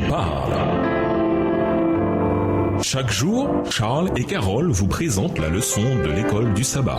parle. Chaque jour, Charles et Carole vous présentent la leçon de l'école du sabbat.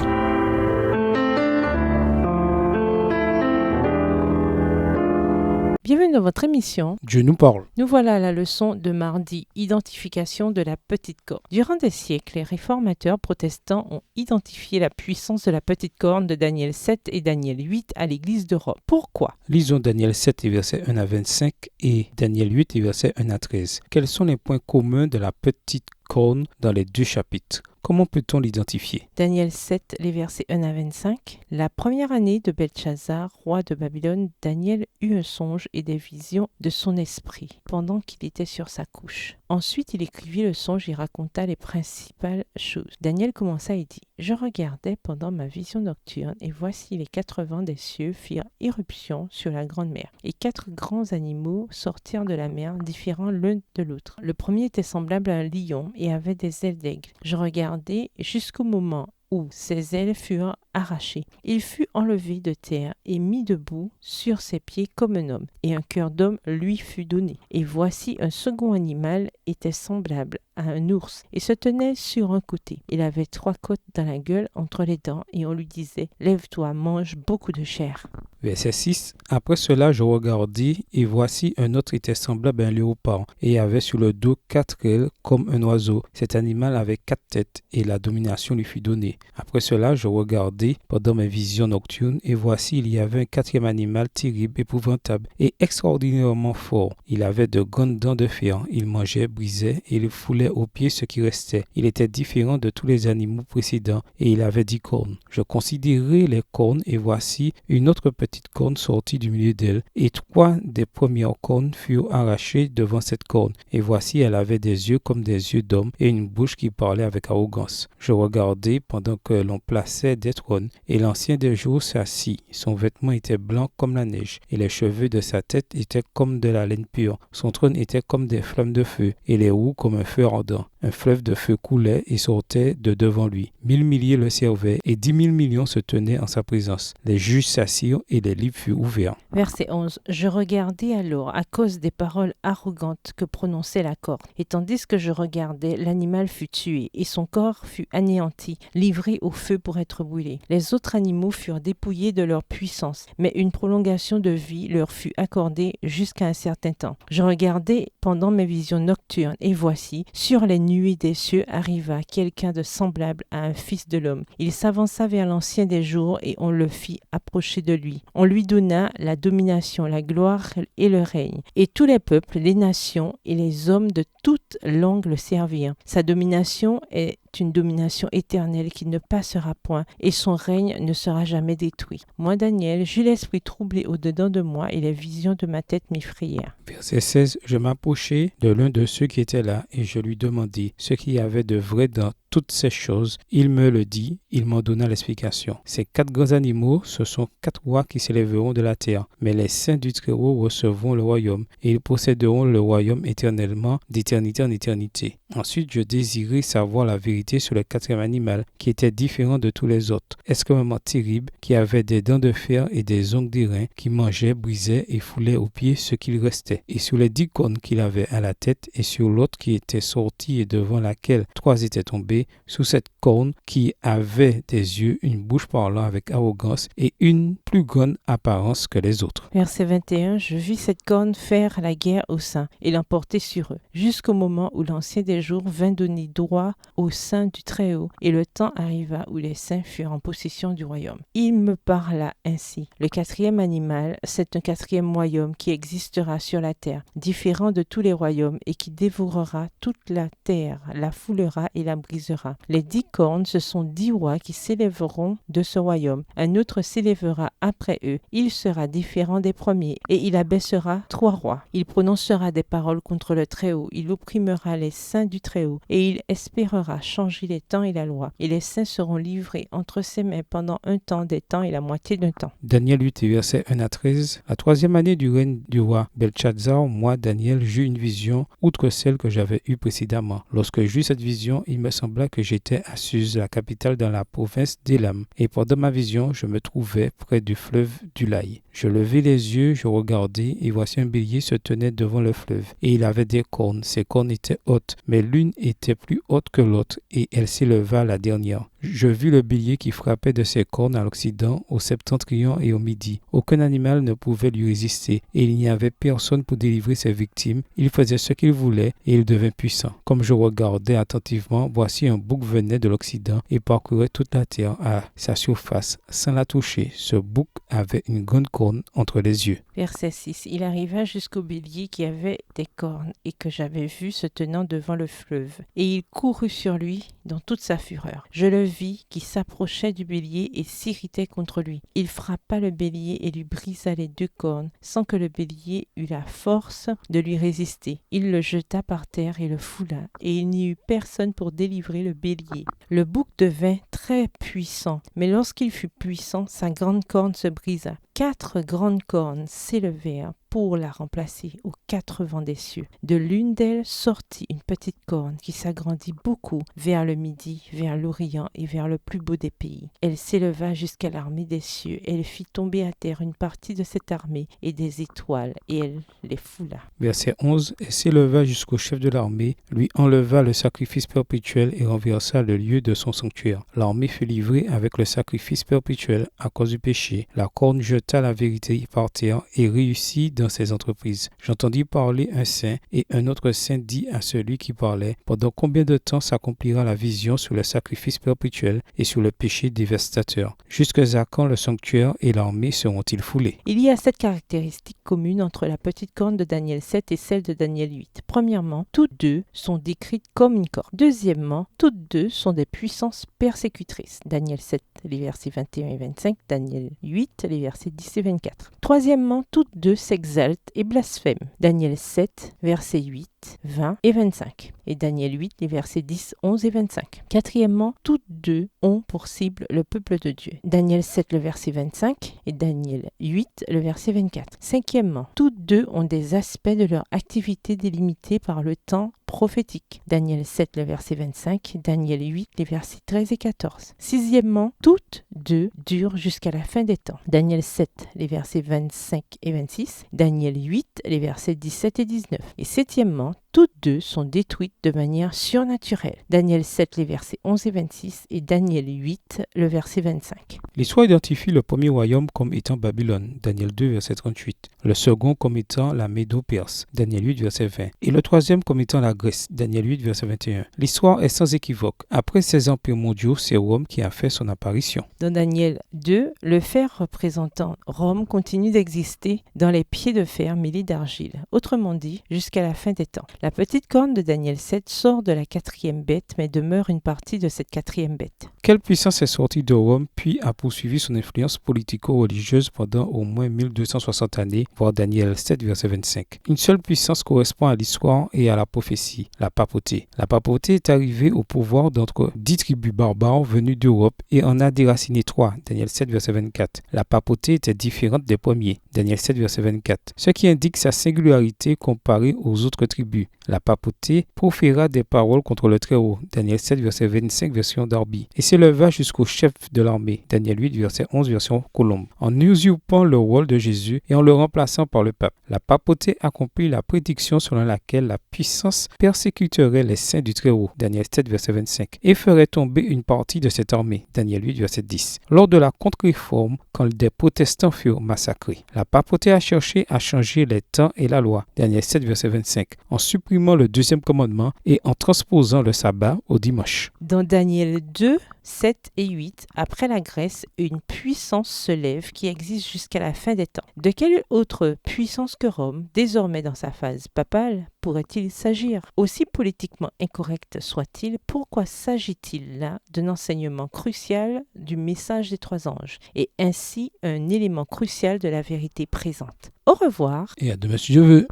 Bienvenue dans votre émission. Dieu nous parle. Nous voilà à la leçon de mardi, identification de la petite corne. Durant des siècles, les réformateurs protestants ont identifié la puissance de la petite corne de Daniel 7 et Daniel 8 à l'église de Rome. Pourquoi ? Lisons Daniel 7 et versets 1 à 25 et Daniel 8 et versets 1 à 13. Quels sont les points communs de la petite corne dans les deux chapitres ? Comment peut-on l'identifier ? Daniel 7, les versets 1 à 25. La première année de Belchazzar, roi de Babylone, Daniel eut un songe et des visions de son esprit pendant qu'il était sur sa couche. Ensuite, il écrivit le songe et raconta les principales choses. Daniel commença et dit : Je regardais pendant ma vision nocturne, et voici les 4 vents des cieux firent irruption sur la grande mer. Et 4 grands animaux sortirent de la mer, différents l'un de l'autre. Le premier était semblable à un lion et avait des ailes d'aigle. Je regardais jusqu'au moment où ses ailes furent arrachées. Il fut enlevé de terre et mis debout sur ses pieds comme un homme, et un cœur d'homme lui fut donné. Et voici un second animal était semblable à un ours, et se tenait sur un côté. Il avait 3 côtes dans la gueule entre les dents, et on lui disait : Lève-toi, mange beaucoup de chair. Verset 6. Après cela, je regardai, et voici un autre était semblable à un léopard, et avait sur le dos 4 ailes comme un oiseau. Cet animal avait 4 têtes, et la domination lui fut donnée. Après cela, je regardai pendant mes visions nocturnes, et voici il y avait un 4e animal terrible, épouvantable, et extraordinairement fort. Il avait de grandes dents de fer, il mangeait, brisait, et il foulait aux pieds ce qui restait. Il était différent de tous les animaux précédents, et il avait 10 cornes. Je considérai les cornes, et voici une autre petite corne sortie du milieu d'elle, et 3 des premières cornes furent arrachées devant cette corne, et voici elle avait des yeux comme des yeux d'homme, et une bouche qui parlait avec arrogance. Je regardai pendant que l'on plaçait des trônes, et l'ancien des jours s'assit. Son vêtement était blanc comme la neige, et les cheveux de sa tête étaient comme de la laine pure. Son trône était comme des flammes de feu, et les roues comme un feu ardent. Un fleuve de feu coulait et sortait de devant lui. 1000 milliers le servaient, et 10 000 millions se tenaient en sa présence. Les juges s'assirent, et les livres furent ouverts. Verset 11. Je regardai alors à cause des paroles arrogantes que prononçait la corne. Et tandis que je regardais, l'animal fut tué, et son corps fut anéanti, livré au feu pour être brûlé. Les autres animaux furent dépouillés de leur puissance, mais une prolongation de vie leur fut accordée jusqu'à un certain temps. Je regardai pendant mes visions nocturnes, et voici, sur les nuées des cieux arriva quelqu'un de semblable à un fils de l'homme. Il s'avança vers l'ancien des jours, et on le fit approcher de lui. On lui donna la domination, la gloire et le règne. Et tous les peuples, les nations et les hommes de toute langue le servirent. Sa domination est une domination éternelle qui ne passera point, et son règne ne sera jamais détruit. Moi, Daniel, j'eus l'esprit troublé au-dedans de moi, et les visions de ma tête m'effrayèrent. Verset 16. Je m'approchai de l'un de ceux qui étaient là, et je lui demandai ce qu'il y avait de vrai dans toutes ces choses. Il me le dit, il m'en donna l'explication. Ces 4 grands animaux, ce sont 4 rois qui s'élèveront de la terre, mais les saints du Très-Haut recevront le royaume, et ils posséderont le royaume éternellement, d'éternité en éternité. Ensuite, je désirais savoir la vérité sur le 4e animal, qui était différent de tous les autres, extrêmement terrible, qui avait des dents de fer et des ongles d'airain, qui mangeait, brisait et foulait aux pieds ce qu'il restait. Et sur les 10 cornes qu'il avait à la tête, et sur l'autre qui était sortie et devant laquelle 3 étaient tombés, sous cette corne qui avait des yeux, une bouche parlant avec arrogance et une plus grande apparence que les autres. Verset 21. Je vis cette corne faire la guerre aux saints et l'emporter sur eux, jusqu'au moment où l'ancien des jours vint donner droit aux saints du Très-Haut, et le temps arriva où les saints furent en possession du royaume. Il me parla ainsi. Le 4e animal, c'est un 4e royaume qui existera sur la terre, différent de tous les royaumes, et qui dévorera toute la terre, la foulera et la brisera. Les 10 cornes, ce sont 10 rois qui s'élèveront de ce royaume. Un autre s'élèvera après eux. Il sera différent des premiers, et il abaissera 3 rois. Il prononcera des paroles contre le Très-Haut. Il opprimera les saints du Très-Haut, et il espérera changer les temps et la loi. Et les saints seront livrés entre ses mains pendant un temps, des temps et la moitié d'un temps. Daniel 8, versets 1 à 13. La 3e année du règne du roi Belchazzar, moi, Daniel, j'eus une vision outre celle que j'avais eue précédemment. Lorsque j'eus cette vision, il me sembla sembla que j'étais à Suse, la capitale dans la province d'Élam, et pendant ma vision, je me trouvais près du fleuve d'Ulaï. Je levai les yeux, je regardai, et voici un bélier se tenait devant le fleuve, et il avait des cornes. Ses cornes étaient hautes, mais l'une était plus haute que l'autre, et elle s'éleva à la dernière. Je vis le bélier qui frappait de ses cornes à l'Occident, au septentrion et au Midi. Aucun animal ne pouvait lui résister, et il n'y avait personne pour délivrer ses victimes. Il faisait ce qu'il voulait, et il devint puissant. Comme je regardais attentivement, voici un bouc venait de l'Occident et parcourait toute la terre à sa surface, sans la toucher. Ce bouc avait une grande corne entre les yeux. Verset 6. Il arriva jusqu'au bélier qui avait des cornes et que j'avais vu se tenant devant le fleuve. Et il courut sur lui dans toute sa fureur. Je le vis qui s'approchait du bélier et s'irritait contre lui. Il frappa le bélier et lui brisa les 2 cornes, sans que le bélier eût la force de lui résister. Il le jeta par terre et le foula, et il n'y eut personne pour délivrer le bélier. Le bouc devint très puissant, mais lorsqu'il fut puissant, sa grande corne se brisa. 4 grandes cornes s'élevèrent pour la remplacer aux 4 vents des cieux. De l'une d'elles sortit une petite corne qui s'agrandit beaucoup vers le midi, vers l'Orient et vers le plus beau des pays. Elle s'éleva jusqu'à l'armée des cieux. Elle fit tomber à terre une partie de cette armée et des étoiles, et elle les foula. Verset 11. Elle s'éleva jusqu'au chef de l'armée, lui enleva le sacrifice perpétuel et renversa le lieu de son sanctuaire. L'armée fut livrée avec le sacrifice perpétuel à cause du péché. La corne jeta la vérité par terre et réussit dans ses entreprises. J'entendis parler un saint, et un autre saint dit à celui qui parlait: pendant combien de temps s'accomplira la vision sur le sacrifice perpétuel et sur le péché dévastateur? Jusqu'à quand le sanctuaire et l'armée seront-ils foulés? Il y a 7 caractéristiques communes entre la petite corne de Daniel 7 et celle de Daniel 8. Premièrement, toutes 2 sont décrites comme une corne. Deuxièmement, toutes 2 sont des puissances persécutrices. Daniel 7, les versets 21 et 25, Daniel 8, les versets 10 et 24. Troisièmement, toutes 2 s'exaltent et blasphèment. Daniel 7, versets 8, 20 et 25. Et Daniel 8, les versets 10, 11 et 25. Quatrièmement, toutes 2 ont pour cible le peuple de Dieu. Daniel 7, le verset 25 et Daniel 8, le verset 24. Cinquièmement, toutes 2 ont des aspects de leur activité délimités par le temps prophétique. Daniel 7, le verset 25, Daniel 8, les versets 13 et 14. Sixièmement, toutes 2 durent jusqu'à la fin des temps. Daniel 7, les versets 25 et 26, Daniel 8, les versets 17 et 19. Et septièmement, toutes 2 sont détruites de manière surnaturelle. Daniel 7, les versets 11 et 26 et Daniel 8, le verset 25. L'histoire identifie le premier royaume comme étant Babylone, Daniel 2, verset 38. Le second comme étant la Médo-Perse, Daniel 8, verset 20. Et le troisième comme étant la Grèce, Daniel 8, verset 21. L'histoire est sans équivoque. Après ces empires mondiaux, c'est Rome qui a fait son apparition. Dans Daniel 2, le fer représentant Rome continue d'exister dans les pieds de fer mêlés d'argile, autrement dit, jusqu'à la fin des temps. La petite corne de Daniel 7 sort de la 4e bête, mais demeure une partie de cette 4e bête. Quelle puissance est sortie de Rome, puis a poursuivi son influence politico-religieuse pendant au moins 1260 années, voir Daniel 7, verset 25. Une seule puissance correspond à l'histoire et à la prophétie, la papauté. La papauté est arrivée au pouvoir d'entre 10 tribus barbares venues d'Europe et en a déraciné 3, Daniel 7, verset 24. La papauté était différente des premiers, Daniel 7, verset 24, ce qui indique sa singularité comparée aux autres tribus. La papauté proféra des paroles contre le Très-Haut, Daniel 7, verset 25, version Darby, et s'éleva jusqu'au chef de l'armée, Daniel 8, verset 11, version Colombe, en usurpant le rôle de Jésus et en le remplaçant par le pape. La papauté accomplit la prédiction selon laquelle la puissance persécuterait les saints du Très-Haut, Daniel 7, verset 25, et ferait tomber une partie de cette armée, Daniel 8, verset 10. Lors de la contre-réforme, quand des protestants furent massacrés, la papauté a cherché à changer les temps et la loi, Daniel 7, verset 25, en supprimant le 2e commandement et en transposant le sabbat au dimanche. Dans Daniel 2, 7 et 8, après la Grèce, une puissance se lève qui existe jusqu'à la fin des temps. De quelle autre puissance que Rome, désormais dans sa phase papale, pourrait-il s'agir? Aussi politiquement incorrect soit-il, pourquoi s'agit-il là d'un enseignement crucial du message des 3 anges, et ainsi un élément crucial de la vérité présente? Au revoir. Et à demain si Dieu veut.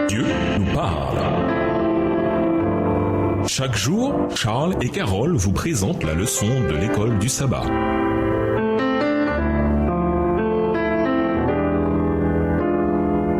Dieu nous parle. Chaque jour, Charles et Carole vous présentent la leçon de l'école du sabbat.